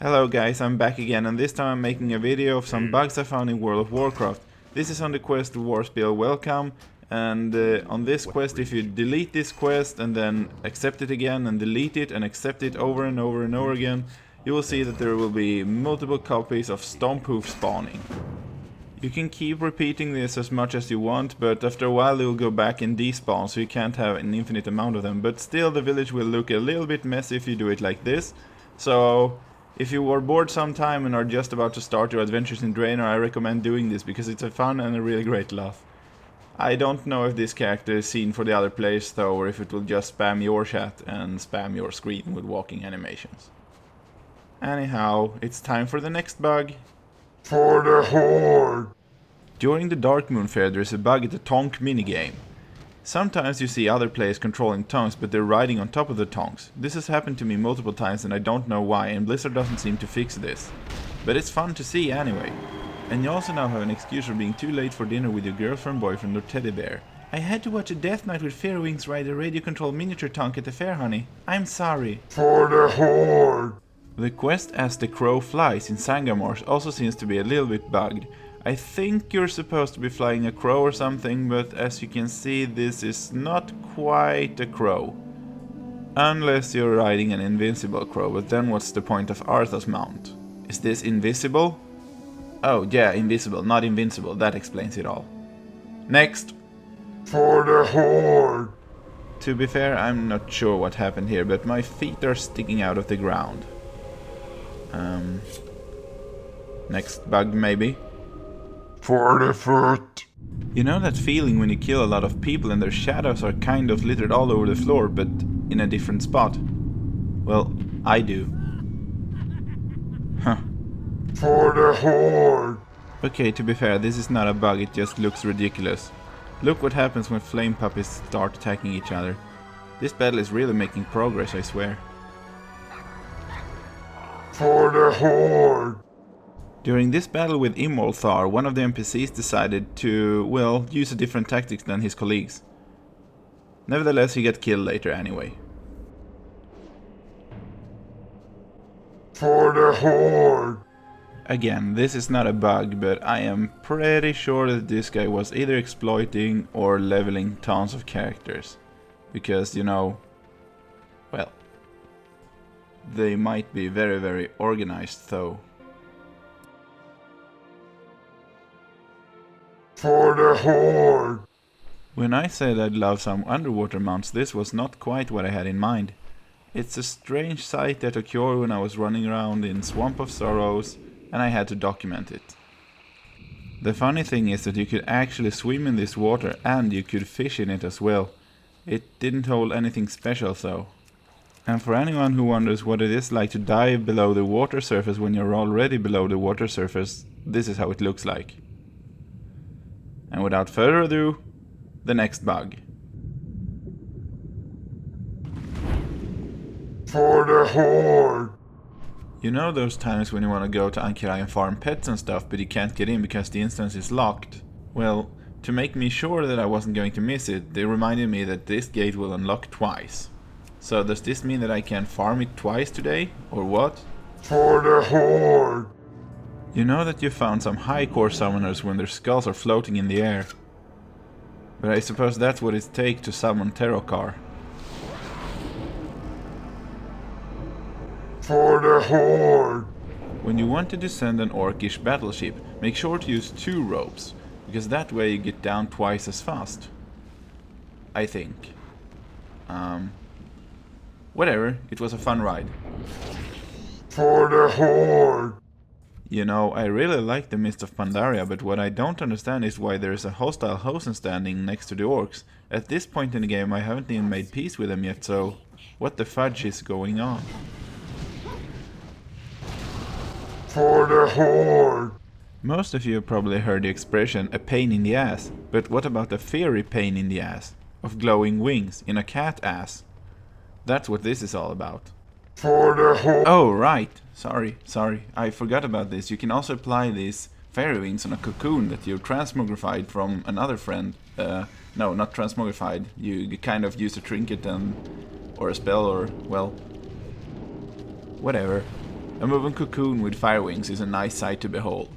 Hello guys, I'm back again, and this time I'm making a video of some bugs I found in World of Warcraft. This is on the quest Warspiel Welcome, and on this quest, if you delete this quest and then accept it again and delete it and accept it over and over and over again, you will see that there will be multiple copies of Stomphoof spawning. You can keep repeating this as much as you want, but after a while they will go back and despawn, so you can't have an infinite amount of them. But still, the village will look a little bit messy if you do it like this. So if you were bored sometime and are just about to start your adventures in Draenor, I recommend doing this because it's a fun and a really great laugh. I don't know if this character is seen for the other players though, or if it will just spam your chat and spam your screen with walking animations. Anyhow, it's time for the next bug. For the horde! During the Darkmoon Faire there is a bug at the Tonk minigame. Sometimes you see other players controlling Tonks, but they're riding on top of the Tonks. This has happened to me multiple times and I don't know why, and Blizzard doesn't seem to fix this. But it's fun to see anyway. And you also now have an excuse for being too late for dinner with your girlfriend, boyfriend or teddy bear. I had to watch a death knight with Faire wings ride a radio-controlled miniature Tonk at the fair, honey. I'm sorry. For the horde! The quest As the Crow Flies in Zangarmarsh also seems to be a little bit bugged. I think you're supposed to be flying a crow or something, but as you can see, this is not quite a crow. Unless you're riding an invincible crow, but then what's the point of Arthe's mount? Is this invisible? Oh yeah, invisible, not invincible, that explains it all. Next! For the horde! To be fair, I'm not sure what happened here, but my feet are sticking out of the ground. Next bug maybe? For the foot! You know that feeling when you kill a lot of people and their shadows are kind of littered all over the floor, but in a different spot? Well, I do. Huh. For the horde! Okay, to be fair, this is not a bug, it just looks ridiculous. Look what happens when flame puppies start attacking each other. This battle is really making progress, I swear. For the horde! During this battle with Immolthar, one of the NPCs decided to, well, use a different tactics than his colleagues. Nevertheless, he got killed later anyway. For the horde! Again, this is not a bug, but I am pretty sure that this guy was either exploiting or leveling tons of characters. Because, you know, well, they might be very, very organized though. For the horde! When I said I'd love some underwater mounts, this was not quite what I had in mind. It's a strange sight that occurred when I was running around in Swamp of Sorrows, and I had to document it. The funny thing is that you could actually swim in this water and you could fish in it as well. It didn't hold anything special though. And for anyone who wonders what it is like to dive below the water surface when you're already below the water surface, this is how it looks like. And without further ado, the next bug. For the horde! You know those times when you want to go to Ahn'Quiraj and farm pets and stuff, but you can't get in because the instance is locked? Well, to make me sure that I wasn't going to miss it, they reminded me that this gate will unlock twice. So does this mean that I can farm it twice today, or what? For the horde! You know that you found some high core summoners when their skulls are floating in the air. But I suppose that's what it takes to summon Terokar. For the horde! When you want to descend an orcish battleship, make sure to use 2 ropes, because that way you get down twice as fast. I think. Whatever, it was a fun ride. For the horde! You know, I really like the Mist of Pandaria, but what I don't understand is why there is a hostile Hozen standing next to the orcs. At this point in the game I haven't even made peace with them yet, so what the fudge is going on? For the horde! Most of you have probably heard the expression a pain in the ass, but what about a fiery pain in the ass? Of glowing wings in a cat ass? That's what this is all about. For the horde! Oh right, sorry, I forgot about this. You can also apply these fairy wings on a Coccoon that you transmogrified from another friend. No, not transmogrified. You kind of use a trinket and or a spell or, well, whatever. A moving cocoon with fire wings is a nice sight to behold.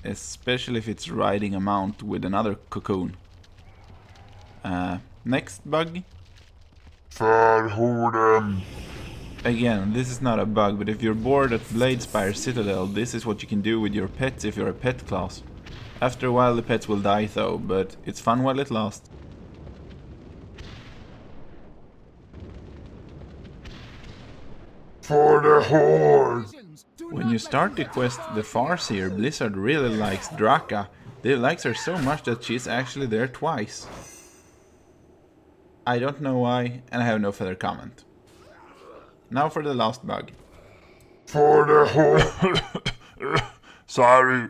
Especially if it's riding a mount with another cocoon. Next bug. Faire horde. Again, this is not a bug, but if you're bored at Bladespire Citadel, this is what you can do with your pets if you're a pet class. After a while the pets will die though, but it's fun while it lasts. For the horde. When you start the quest The Farseer, Blizzard really likes Draka. They likes her so much that she's actually there twice. I don't know why, and I have no further comment. Now for the last bug. For the horde. Sorry.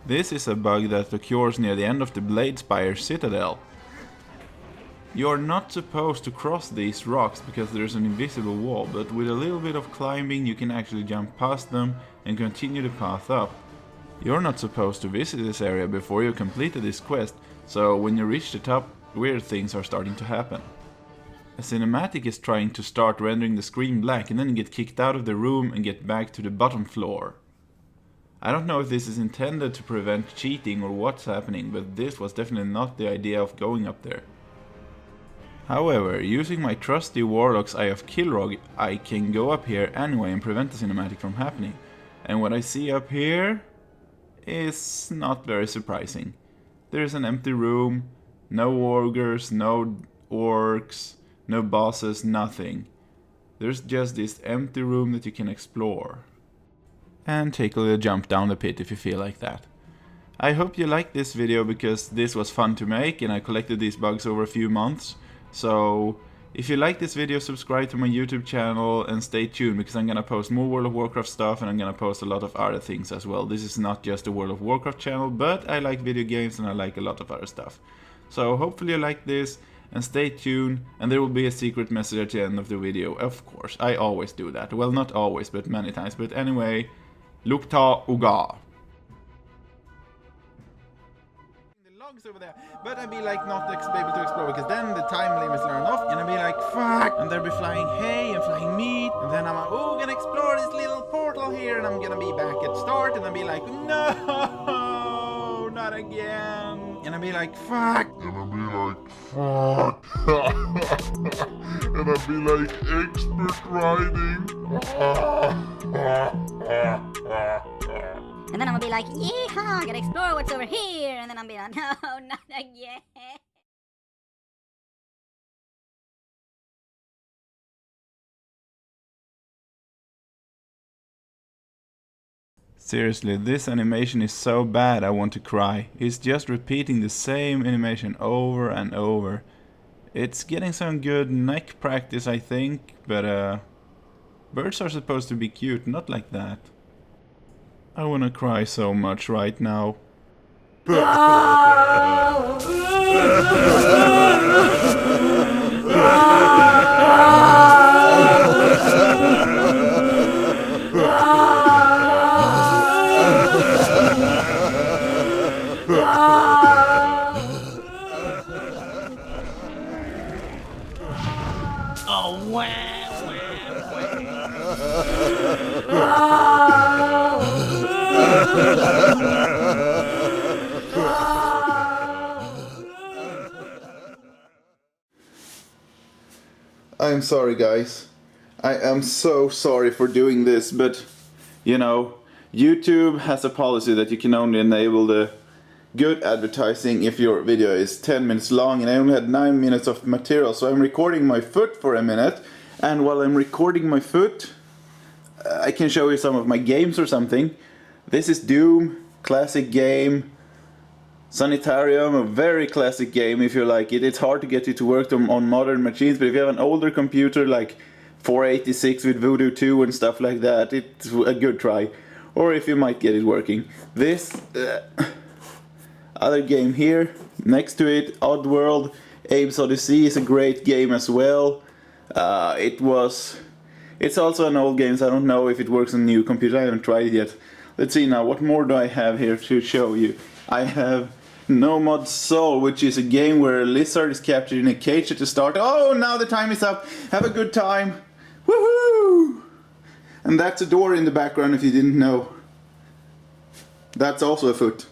This is a bug that occurs near the end of the Bladespire Citadel. You're not supposed to cross these rocks because there's an invisible wall, but with a little bit of climbing you can actually jump past them and continue the path up. You're not supposed to visit this area before you completed this quest, so when you reach the top, weird things are starting to happen. A cinematic is trying to start rendering the screen black and then get kicked out of the room and get back to the bottom floor. I don't know if this is intended to prevent cheating or what's happening, but this was definitely not the idea of going up there. However, using my trusty Warlock's Eye of Kilrog, I can go up here anyway and prevent the cinematic from happening. And what I see up here is not very surprising. There's an empty room, no ogres, no orcs, no bosses, nothing. There's just this empty room that you can explore. And take a little jump down the pit if you feel like that. I hope you liked this video because this was fun to make and I collected these bugs over a few months. So if you like this video, subscribe to my YouTube channel and stay tuned because I'm gonna post more World of Warcraft stuff and I'm gonna post a lot of other things as well. This is not just a World of Warcraft channel, but I like video games and I like a lot of other stuff. So hopefully you like this and stay tuned, and there will be a secret message at the end of the video, of course. I always do that. Well, not always, but many times. But anyway, Lukta Uga. Over there, but I'd be like not able to explore because then the time limit's run off and I'd be like fuck, and they'll be flying hay and flying meat, and then I'm like, oh, gonna explore this little portal here, and I'm gonna be back at start, and I'll be like, no, not again, and I'll be like fuck, And I'd be like, fuck. And I'd be like, expert riding. And then I'm gonna be like, yeehaw, gotta explore what's over here. And then I'm gonna be like, no, not again. Seriously, this animation is so bad I want to cry. He's just repeating the same animation over and over. It's getting some good neck practice, I think, but birds are supposed to be cute, not like that. I wanna cry so much right now. I'm sorry guys, I am so sorry for doing this, but you know, YouTube has a policy that you can only enable the good advertising if your video is 10 minutes long, and I only had 9 minutes of material, so I'm recording my foot for a minute, and while I'm recording my foot I can show you some of my games or something. This is Doom, classic game. Sanitarium, a very classic game if you like it. It's hard to get it to work on modern machines, but if you have an older computer like 486 with Voodoo 2 and stuff like that, it's a good try. Or if you might get it working. This other game here, next to it, Oddworld, Abe's Odyssey is a great game as well. It's also an old game, so I don't know if it works on a new computer. I haven't tried it yet. Let's see now, what more do I have here to show you? I have Nomad Soul, which is a game where a lizard is captured in a cage at the start. Oh, now the time is up. Have a good time. Woohoo! And that's a door in the background if you didn't know. That's also a foot.